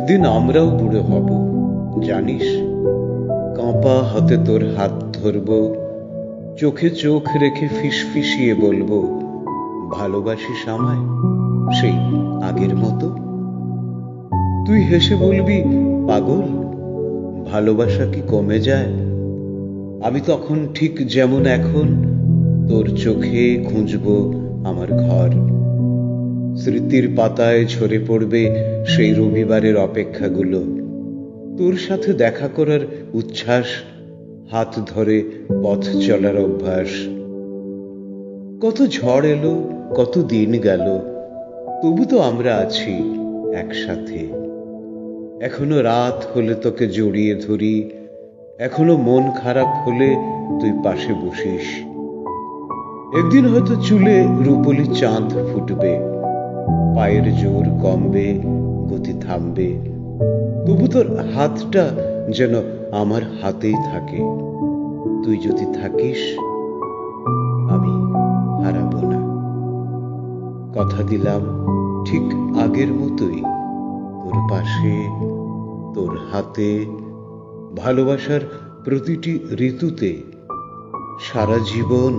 একদিন আমরাও বুড়ো হব, জানিস। কাঁপা হাতে তোর হাত ধরব, চোখে চোখ রেখে ফিসফিসিয়ে বলবো, ভালোবাসিস আমায় সেই আগের মতো? তুই হেসে বলবি, পাগল, ভালোবাসা কি কমে যায়? আমি তখন ঠিক যেমন এখন তোর চোখে খুঁজব আমার ঘর। স্মৃতির পাতায় ঝরে পড়বে সেই রবিবারের অপেক্ষাগুলো, তোর সাথে দেখা করার উচ্ছ্বাস, হাত ধরে পথ চলার অভ্যাস। কত ঝড় এলো, কত দিন গেল, তবু তো আমরা আছি একসাথে। এখনো রাত হলে তোকে জড়িয়ে ধরি, এখনো মন খারাপ হলে তুই পাশে বসিস। একদিন হয়তো চুলে রূপলি চাঁদ ফুটবে, পায়ের জোর কমবে, গতি থামবে, তবু তোর হাতটা যেন আমার হাতেই থাকে। তুই যদি থাকিস, আমি হারাবো না। কথা দিলাম, ঠিক আগের মতোই তোর পাশে, তোর হাতে, ভালোবাসার প্রতিটি ঋতুতে, সারা জীবন